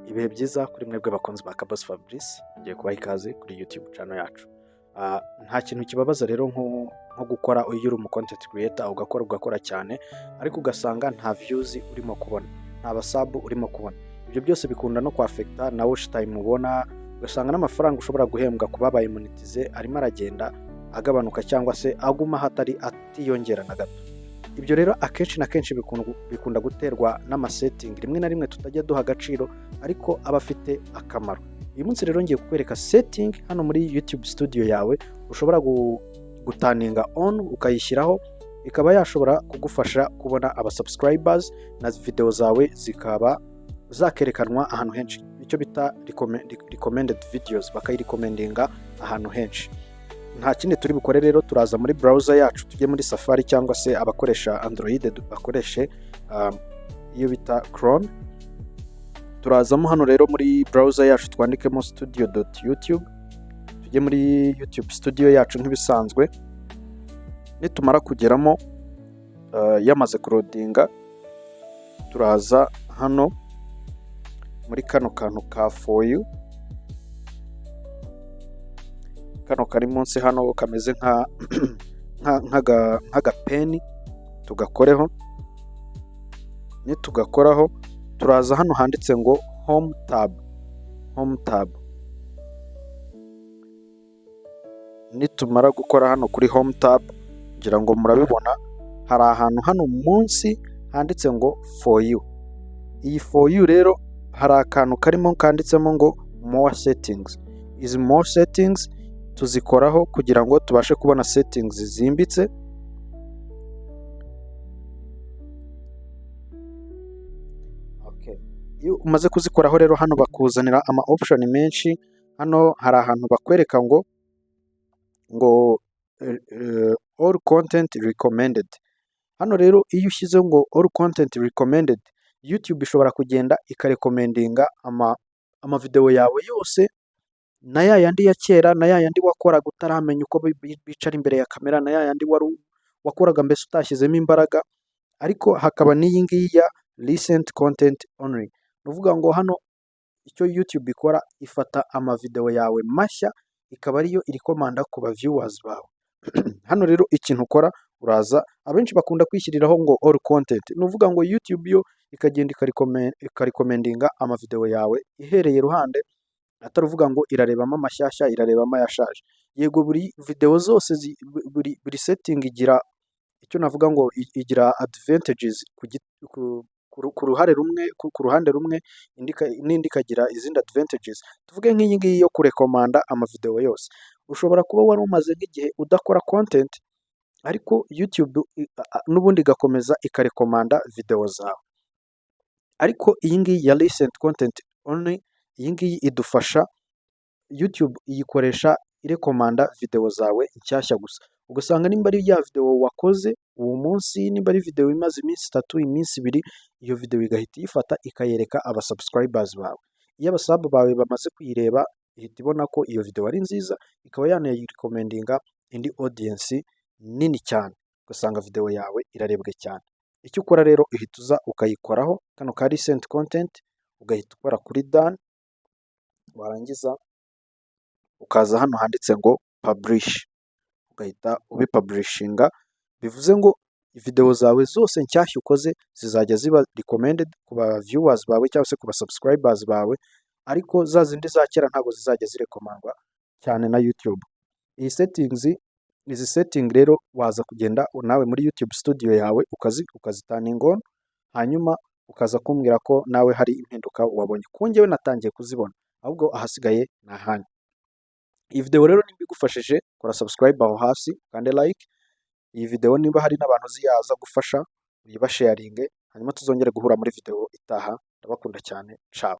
Ibihe byiza kuri mwebwe bakunzi ba Kabos Fabrice, ngiye kubaha ikaze kuri YouTube channel yacu. Nta kintu kibabaza rero nko gukora iyo uri umu content creator ugakora cyane, ariko ugasanga nta views urimo kubona, nta basub urimo kubona. Ibyo byose bikunda no kwafecta na watch time ubona, ugasanga n'amafaranga ushobora guhembwa kuba baye monetize arimo aragenda agabanuka cyangwa se aguma hatari atiyongera na gato. Ibyo rero akenshi na kenshi bikunda guterwa n'amasetting rimwe na rimwe tutajya duha agaciro, ariko aba afite akamaro. Uyu munsi rero ngiye kukwereka setting hano muri YouTube studio yawe ushobora gutaninga on ukayishyiraho, ikaba yashobora kugufasha kubona aba subscribers na video zawe zikaba zakerekanwa ahantu henshi, icyo bita recommended videos, bakayirecommendinga ahantu henshi. Nta kindi turi bukore rero, turaza muri browser yacu tujye muri Safari cyangwa se abakoresha Android bakoreshe iyo bita Chrome. Turazamo hano rero muri browser yacu twandikemo studio.youtube, tujye muri YouTube studio yacu nk'ibisanzwe. Nitumara kugeramo yamaze kurodinga, turaza hano muri kano kantu ka for you, kano kari munsi hano kameze nk'aga peni, tugakoreho. Nitugakoraho turaza hano handitse ngo home tab. Nitumara gukora hano kuri home tab, ngira ngo murabibona hari ahantu hano munsi handitse ngo for you. Iyi for you rero hari akantu karimo kanditsemo ngo more settings. Izi more settings tuzikoraho kugira ngo tubashe kubona settings zimbitse. Iyo umaze kuzikoraho rero hano bakuzanira ama option menshi. Hano hari ahantu bakwereka ngo all content recommended. Hano rero iyo ushyize ngo all content recommended, YouTube ishobora kugenda ikarekomendinga ama video yawe yose, na yandi ya kera, na yandi wakoraga utaramenya uko bicara imbere ya kamera, na yandi wakoraga mbese utashyizemo imbaraga. Ariko hakaba n'iyi ngiyi ya recent content only. Nuvuga ngo hano icyo YouTube ikora, ifata ama video yawe mashya ikaba ariyo irikomanda ku ba viewers bawe. Hano rero ikintu ukora, uraza, abenshi bakunda kwishyiriraho ngo all content. Nuvuga ngo YouTube yo ikagenda ikarekomendinga ama video yawe ihereye ruhande, ataruvuga ngo irarebamo amashyashya, irarebamo ayashaje. Yego buri video zose buri setting igira icyo navuga ngo igira advantages ku ruhande rumwe, n'indi ikagira izindi advantages. Tuvuge nk'iyi ngiyi yo kurekomanda ama video yose. Ushobora kuba wari umaze nk'igihe udakora content, ariko YouTube n'ubundi igakomeza ikarekomanda video zawe. Ariko iyi ngiyi ya recent content only, iyi ngiyi idufasha, YouTube iyikoresha irekomanda video zawe nshyashya gusa. Ugasanga nimba ari ya video wakoze uwo munsi, nimba ari video imaze iminsi 3, iminsi 2, iyo video igahita iyifata ikayereka aba subscribers bawe. Iyo abasub bawe bamaze kuyireba, ihita ibona ko iyo video ari nziza, ikaba yanayirekomendinga indi audience nini cyane, ugasanga video yawe irarebwe cyane. Icyo ukora rero, ihita uza ukayikoraho kano ka recent content, ugahita ukora kuri done, warangiza ukaza hano handitse ngo publish, ugahita ubipublishinga. Bivuze ngo video zawe zose nshyashya ukoze zizajya ziba recommended ku ba viewers bawe cyangwa se ku ba subscribers bawe, ariko za zindi za kera ntabwo zizajya zirekomandwa cyane na YouTube. Izi setting rero waza kugenda nawe muri YouTube studio yawe ukazitaninga on, hanyuma ukaza kumbwira ko nawe hari impinduka wabonye. Kuko njyewe natangiye kuzibona, ahubwo ahasigaye ni ahanyu. Iyi video rero nimba igufashije, kora subscribe aho hasi kandi like. Iyi video niba hari n'abantu ziyaza gufasha, uyibasharinge, hanyuma tuzongere guhura muri video itaha. Ndabakunda cyane, ciao.